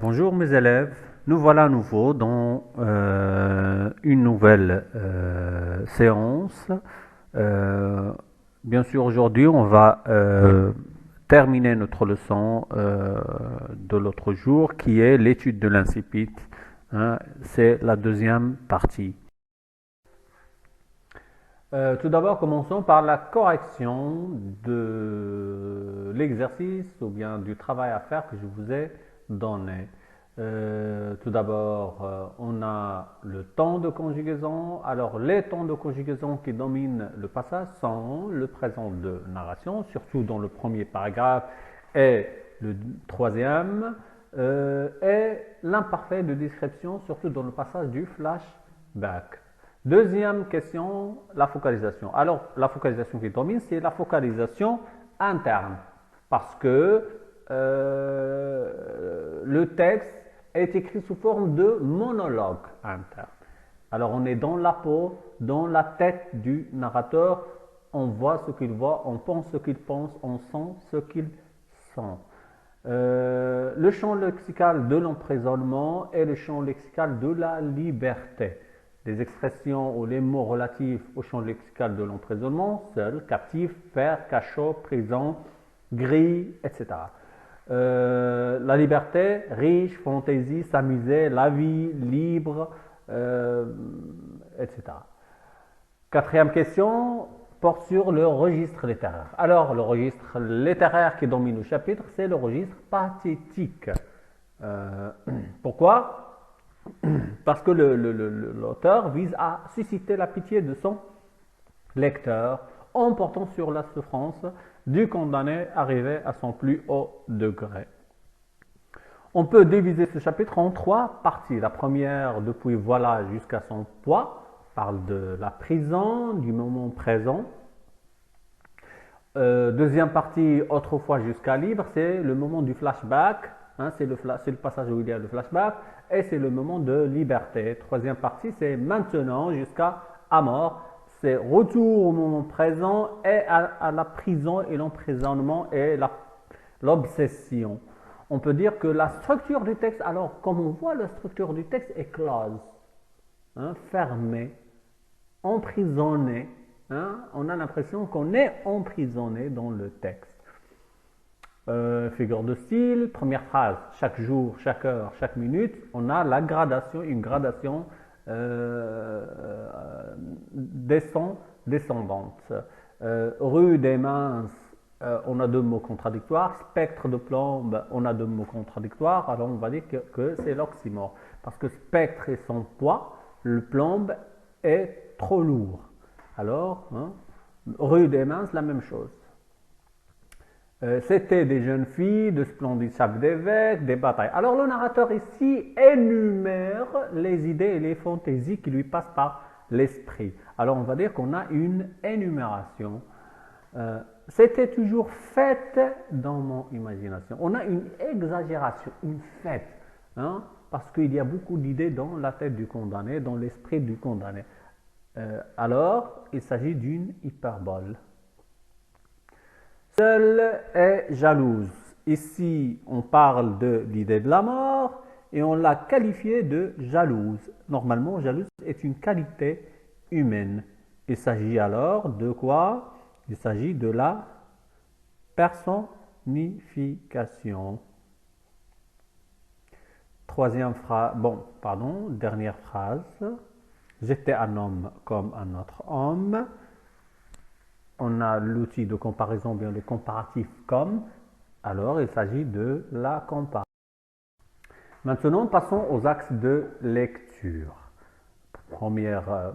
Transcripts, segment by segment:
Bonjour mes élèves, nous voilà à nouveau dans une nouvelle séance. Euh, Bien sûr, aujourd'hui, on va terminer notre leçon de l'autre jour qui est l'étude de l'incipit. Hein, c'est la deuxième partie. Tout d'abord, commençons par la correction de l'exercice ou bien du travail à faire que je vous ai donné. Tout d'abord, on a le temps de conjugaison. Alors, les temps de conjugaison qui dominent le passage sont le présent de narration, surtout dans le premier paragraphe et le troisième, et l'imparfait de description, surtout dans le passage du flashback. Deuxième question, la focalisation. Alors, la focalisation qui domine, c'est la focalisation interne. Parce que le texte est écrit sous forme de monologue interne. Alors, on est dans la peau, dans la tête du narrateur. On voit ce qu'il voit, on pense ce qu'il pense, on sent ce qu'il sent. Le champ lexical de l'emprisonnement et le champ lexical de la liberté. Les expressions ou les mots relatifs au champ lexical de l'emprisonnement, seul, captif, fer, cachot, prison, grille, etc. La liberté, riche, fantaisie, s'amuser, la vie, libre, etc. Quatrième question porte sur le registre littéraire. Alors, le registre littéraire qui domine le chapitre, c'est le registre pathétique. Pourquoi? Parce que l'auteur vise à susciter la pitié de son lecteur en portant sur la souffrance du condamné arrivé à son plus haut degré. On peut diviser ce chapitre en trois parties. La première, depuis voilà jusqu'à son poids, parle de la prison, du moment présent. Deuxième partie, autrefois jusqu'à libre, c'est le moment du flashback. Hein, c'est le passage où il y a le flashback. Et c'est le moment de liberté. Troisième partie, c'est maintenant jusqu'à mort. C'est retour au moment présent et à la prison et l'emprisonnement et l'obsession. On peut dire que la structure du texte, alors comme on voit, la structure du texte est close, hein, fermée, emprisonnée. Hein, on a l'impression qu'on est emprisonné dans le texte. Figure de style, première phrase, chaque jour, chaque heure, chaque minute, on a la gradation, une gradation descendante. Rue des minces, on a deux mots contradictoires. Spectre de plombe, on a deux mots contradictoires. Alors on va dire que c'est l'oxymore. Parce que spectre est son poids, le plombe est trop lourd. Alors, hein, rue des minces, la même chose. C'était des jeunes filles, de splendides sacs d'évêques, des batailles. Alors le narrateur ici énumère les idées et les fantaisies qui lui passent par l'esprit. Alors on va dire qu'on a une énumération. C'était toujours fête dans mon imagination. On a une exagération, une fête, hein, parce qu'il y a beaucoup d'idées dans la tête du condamné, dans l'esprit du condamné. Alors, il s'agit d'une hyperbole. Seule est jalouse. Ici, on parle de l'idée de la mort et on l'a qualifiée de jalouse. Normalement, jalouse est une qualité humaine. Il s'agit alors de quoi? Il s'agit de la personnification. Dernière phrase. J'étais un homme comme un autre homme. On a l'outil de comparaison, bien le comparatif comme. Alors, il s'agit de la comparaison. Maintenant, passons aux axes de lecture. Première,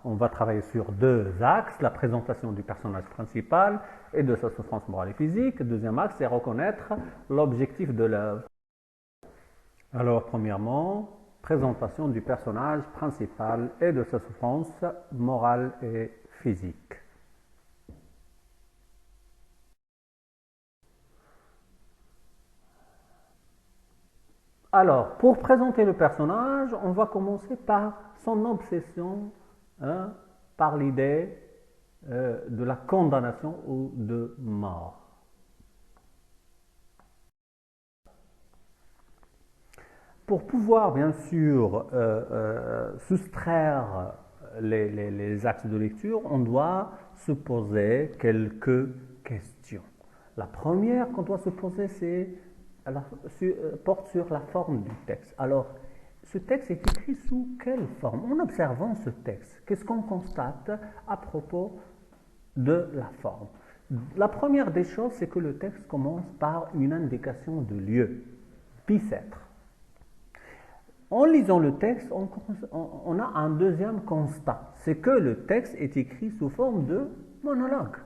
on va travailler sur deux axes, la présentation du personnage principal et de sa souffrance morale et physique. Deuxième axe, c'est reconnaître l'objectif de l'œuvre. Alors, premièrement, présentation du personnage principal et de sa souffrance morale et physique. Alors, pour présenter le personnage, on va commencer par son obsession, hein, par l'idée de la condamnation ou de mort. pour pouvoir bien sûr soustraire les axes de lecture, on doit se poser quelques questions. La première qu'on doit se poser, porte sur la forme du texte. Alors, ce texte est écrit sous quelle forme? En observant ce texte, qu'est-ce qu'on constate à propos de la forme? La première des choses, c'est que le texte commence par une indication de lieu, bicêtre. En lisant le texte, on a un deuxième constat, c'est que le texte est écrit sous forme de monologue.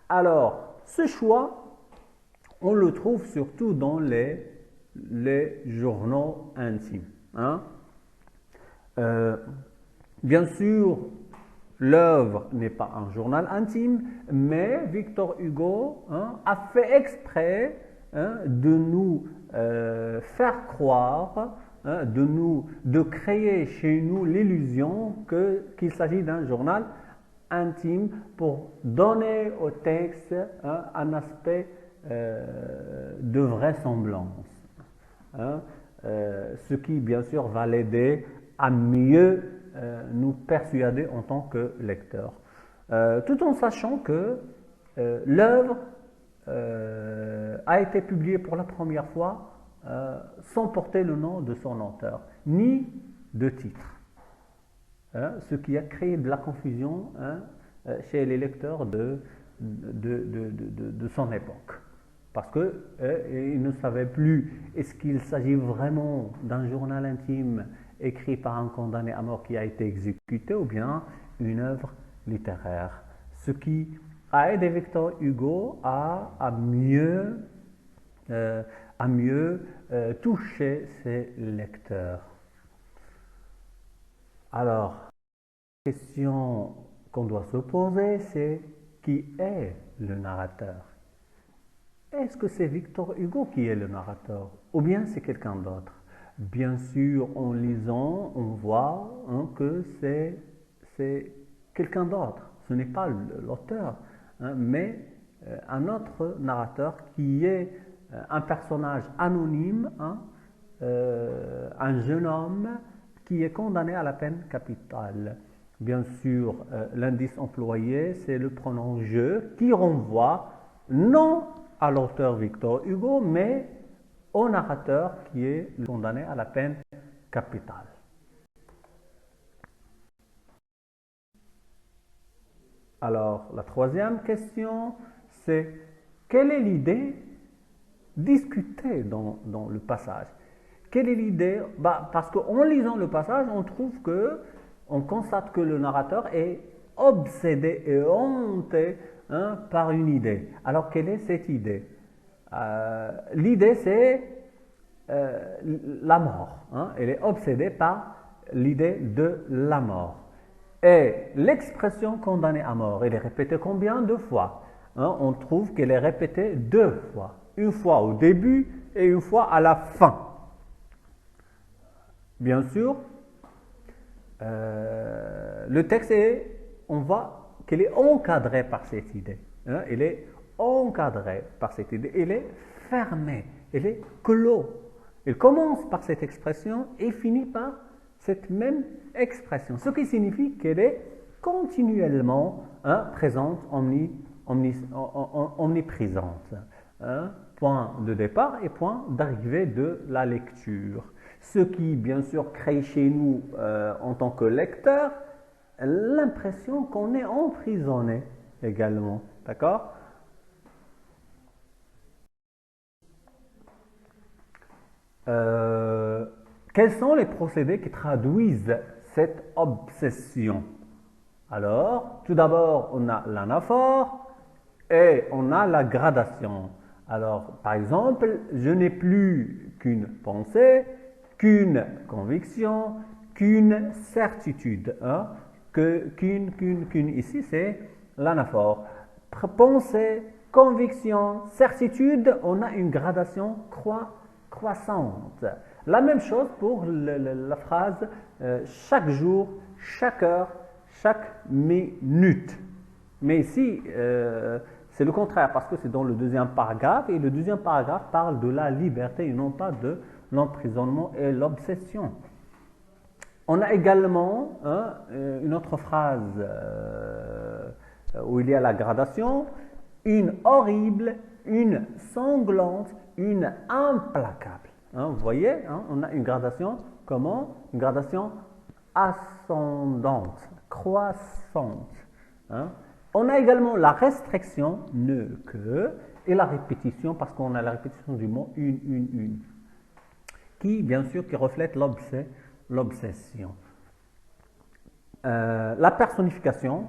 Alors, ce choix, on le trouve surtout dans les journaux intimes. Hein? Bien sûr, l'œuvre n'est pas un journal intime, mais Victor Hugo a fait exprès de nous faire croire, de créer chez nous l'illusion qu'il s'agit d'un journal intime pour donner au texte un aspect de vraisemblance. Ce qui, bien sûr, va l'aider à mieux nous persuader en tant que lecteur. Tout en sachant que l'œuvre a été publiée pour la première fois sans porter le nom de son auteur, ni de titre. Ce qui a créé de la confusion chez les lecteurs de son époque. Parce qu'ils ne savaient plus, est-ce qu'il s'agit vraiment d'un journal intime écrit par un condamné à mort qui a été exécuté ou bien une œuvre littéraire. Ce qui a aidé Victor Hugo à mieux toucher ses lecteurs. Alors, la question qu'on doit se poser, c'est qui est le narrateur? Est-ce que c'est Victor Hugo qui est le narrateur ou bien c'est quelqu'un d'autre? Bien sûr, en lisant, on voit que c'est quelqu'un d'autre. Ce n'est pas l'auteur, mais un autre narrateur qui est un personnage anonyme, un jeune homme qui est condamné à la peine capitale. Bien sûr, l'indice employé, c'est le pronom « je » qui renvoie non à l'auteur Victor Hugo, mais au narrateur qui est condamné à la peine capitale. Alors, la troisième question, c'est quelle est l'idée discutée dans le passage? Quelle est l'idée? Parce qu'en lisant le passage, on constate que le narrateur est obsédé et hanté par une idée. Alors, quelle est cette idée? L'idée, c'est la mort. Elle est obsédée par l'idée de la mort. Et l'expression condamné à mort, elle est répétée combien de fois? On trouve qu'elle est répétée 2 fois. Une fois au début et une fois à la fin. Bien sûr, le texte on voit qu'elle est encadrée par cette idée. Elle est encadrée par cette idée. Elle est fermée. Elle est clos. Elle commence par cette expression et finit par cette même expression. Ce qui signifie qu'elle est continuellement présente, omniprésente. Point de départ et point d'arrivée de la lecture. Ce qui, bien sûr, crée chez nous, en tant que lecteur, l'impression qu'on est emprisonné également. D'accord? Quels sont les procédés qui traduisent cette obsession? Alors, tout d'abord, on a l'anaphore et on a la gradation. Alors, par exemple, je n'ai plus qu'une pensée, qu'une conviction, qu'une certitude. Qu'une, ici, c'est l'anaphore. Pensée, conviction, certitude, on a une gradation croissante. La même chose pour la phrase chaque jour, chaque heure, chaque minute. Mais ici, c'est le contraire parce que c'est dans le deuxième paragraphe et le deuxième paragraphe parle de la liberté et non pas l'emprisonnement et l'obsession. On a également une autre phrase où il y a la gradation, une horrible, une sanglante, une implacable. Vous voyez, on a une gradation, comment? Une gradation ascendante, croissante. On a également la restriction, ne, que, et la répétition, parce qu'on a la répétition du mot une, qui, bien sûr, qui reflète l'obsession. La personnification,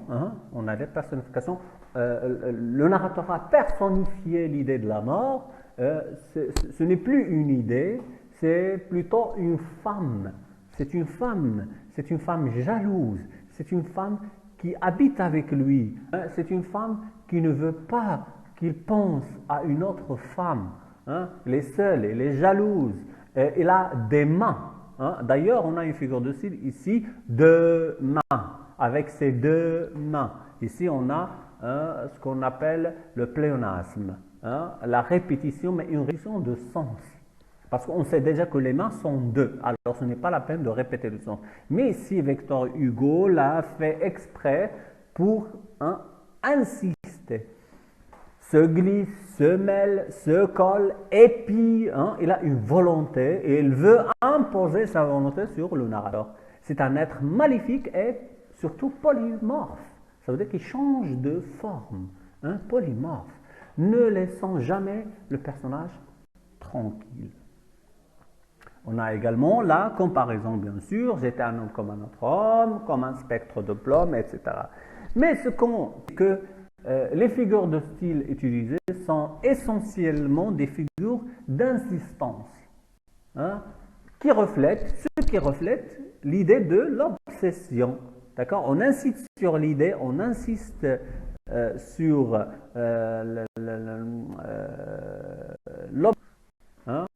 on a les personnifications, le narrateur a personnifié l'idée de la mort, ce n'est plus une idée, c'est plutôt une femme. C'est une femme jalouse, c'est une femme qui habite avec lui, c'est une femme qui ne veut pas qu'il pense à une autre femme. Elle est seule, elle est jalouse, elle a des mains. D'ailleurs, on a une figure de style ici, deux mains, avec ses deux mains. Ici, on a ce qu'on appelle le pléonasme, la répétition, mais une répétition de sens. Parce qu'on sait déjà que les mains sont deux, alors ce n'est pas la peine de répéter le sens. Mais ici, Victor Hugo l'a fait exprès pour insister. Se glisse, se mêle, se colle, épie. Il a une volonté et il veut imposer sa volonté sur le narrateur. C'est un être maléfique et surtout polymorphe. Ça veut dire qu'il change de forme. Polymorphe. Ne laissant jamais le personnage tranquille. On a également la comparaison, bien sûr. J'étais un homme comme un autre homme, comme un spectre de plomb, etc. Mais ce qu'on que les figures de style utilisées sont essentiellement des figures d'insistance, qui reflètent l'idée de l'obsession. D'accord? On insiste sur l'idée, on insiste sur l'obsession.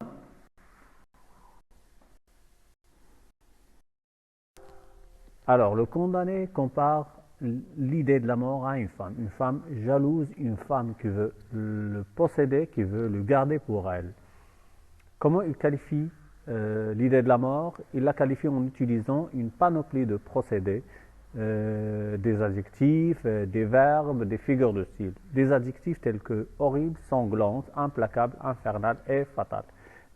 Alors, le condamné compare l'idée de la mort à une femme jalouse, une femme qui veut le posséder, qui veut le garder pour elle. Comment il qualifie l'idée de la mort? Il la qualifie en utilisant une panoplie de procédés, des adjectifs, des verbes, des figures de style. Des adjectifs tels que horrible, sanglante, implacable, infernale et fatale.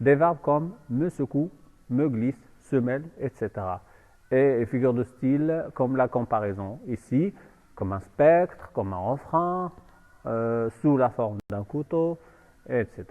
Des verbes comme me secoue, me glisse, se mêle, etc. Et figures de style comme la comparaison, ici, comme un spectre, comme un refrain, sous la forme d'un couteau, etc.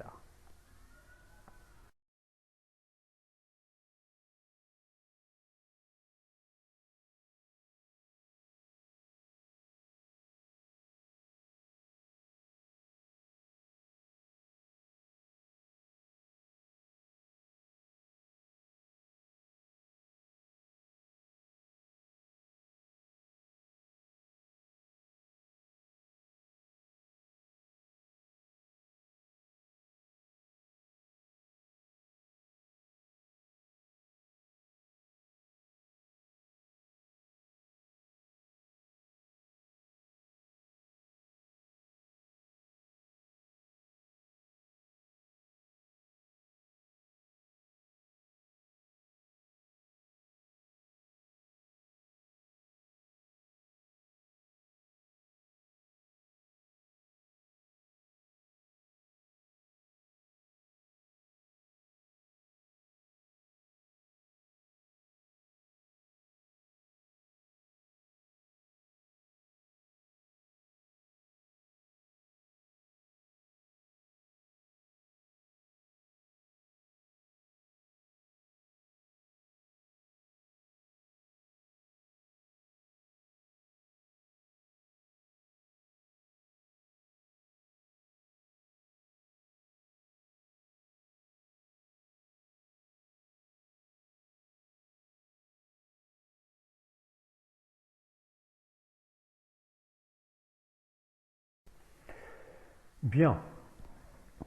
Bien.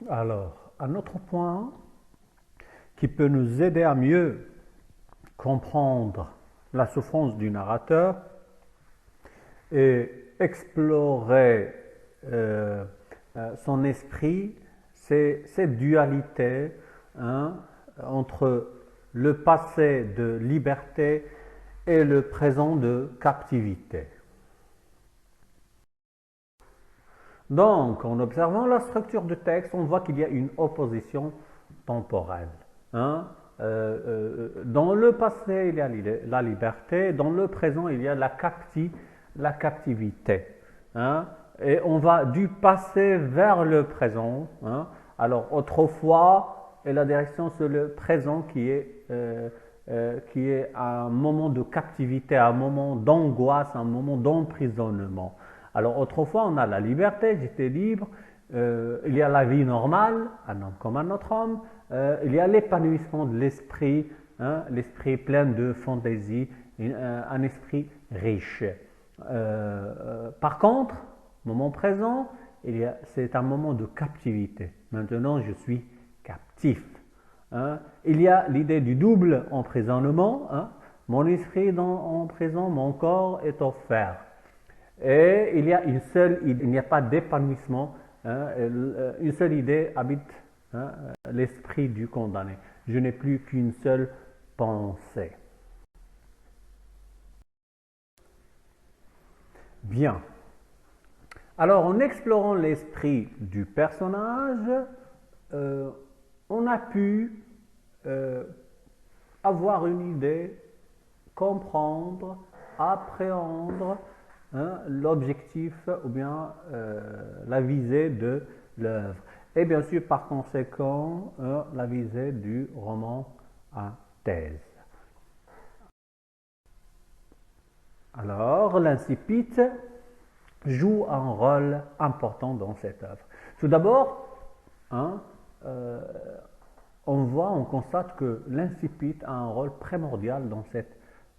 Alors, un autre point qui peut nous aider à mieux comprendre la souffrance du narrateur et explorer son esprit, c'est cette dualité entre le passé de liberté et le présent de captivité. Donc, en observant la structure du texte, on voit qu'il y a une opposition temporelle. Hein? Dans le passé, il y a la liberté, dans le présent, il y a la captivité. Hein? Et on va du passé vers le présent. Hein? Alors, autrefois, et la direction, c'est le présent qui est un moment de captivité, un moment d'angoisse, un moment d'emprisonnement. Alors autrefois, on a la liberté, j'étais libre, il y a la vie normale, un homme comme un autre homme, il y a l'épanouissement de l'esprit, hein, l'esprit plein de fantaisie, un esprit riche. Par contre, moment présent, c'est un moment de captivité. Maintenant, je suis captif. Hein. Il y a l'idée du double emprisonnement, hein. Mon esprit est en prison, mon corps est offert. Et il n'y a pas d'épanouissement, hein, une seule idée habite, hein, l'esprit du condamné. Je n'ai plus qu'une seule pensée. Bien. Alors, en explorant l'esprit du personnage, on a pu avoir une idée, comprendre, appréhender, hein, l'objectif ou bien la visée de l'œuvre. Et bien sûr, par conséquent, la visée du roman à thèse. Alors, l'incipit joue un rôle important dans cette œuvre. Tout d'abord, hein, on constate que l'incipit a un rôle primordial dans cette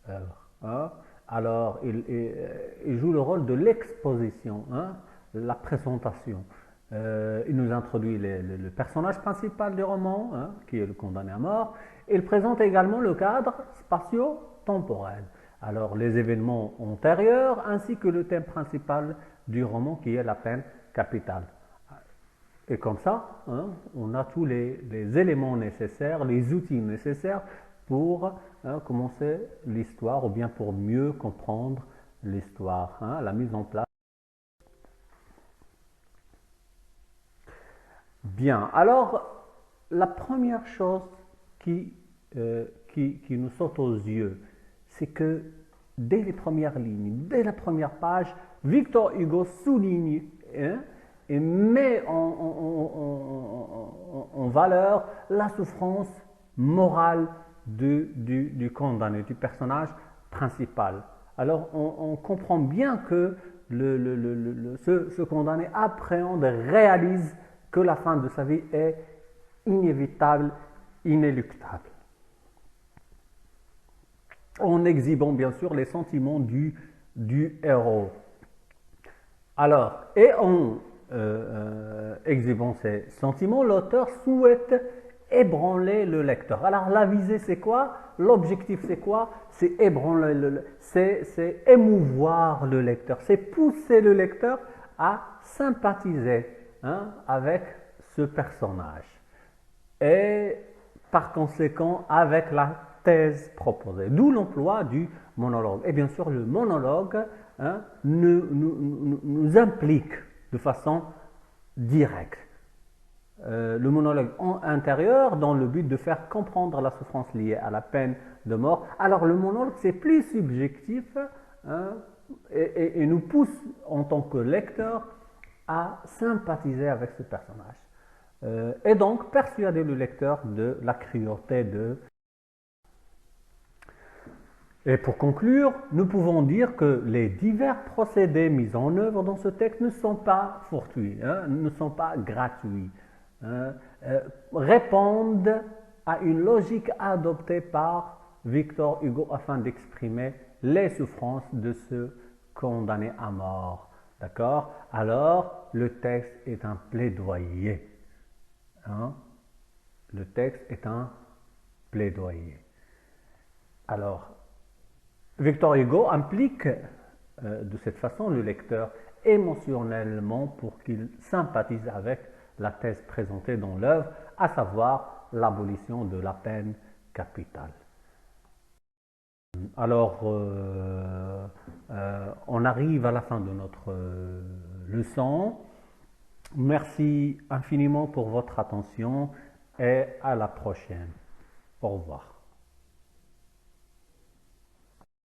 œuvre. Hein. Alors, il joue le rôle de l'exposition, hein, la présentation. Il nous introduit le personnage principal du roman, hein, qui est le condamné à mort. Il présente également le cadre spatio-temporel. Alors, les événements antérieurs, ainsi que le thème principal du roman, qui est la peine capitale. Et comme ça, hein, on a tous les éléments nécessaires, les outils nécessaires pour commencer l'histoire ou bien pour mieux comprendre l'histoire, hein, la mise en place. Bien, alors la première chose qui nous saute aux yeux, c'est que dès les premières lignes, dès la première page, Victor Hugo souligne, hein, et met en valeur la souffrance morale du condamné, du personnage principal. Alors on comprend bien que ce condamné appréhende, réalise que la fin de sa vie est inévitable, inéluctable. En exhibant bien sûr les sentiments du héros. Alors, et en exhibant ces sentiments, l'auteur souhaite ébranler le lecteur. Alors la visée c'est quoi? L'objectif c'est quoi? C'est ébranler, c'est émouvoir le lecteur, c'est pousser le lecteur à sympathiser, hein, avec ce personnage. Et par conséquent avec la thèse proposée. D'où l'emploi du monologue. Et bien sûr le monologue, hein, nous implique de façon directe. Le monologue intérieur dans le but de faire comprendre la souffrance liée à la peine de mort. Alors le monologue c'est plus subjectif, hein, et nous pousse en tant que lecteur à sympathiser avec ce personnage. Et donc persuader le lecteur de la cruauté de... Et pour conclure, nous pouvons dire que les divers procédés mis en œuvre dans ce texte ne sont pas fortuits, hein, ne sont pas gratuits, hein, répondent à une logique adoptée par Victor Hugo afin d'exprimer les souffrances de ce condamné à mort. D'accord? Alors, le texte est un plaidoyer. Hein? Le texte est un plaidoyer. Alors, Victor Hugo implique de cette façon le lecteur émotionnellement pour qu'il sympathise avec la thèse présentée dans l'œuvre, à savoir l'abolition de la peine capitale. Alors, on arrive à la fin de notre leçon. Merci infiniment pour votre attention et à la prochaine. Au revoir.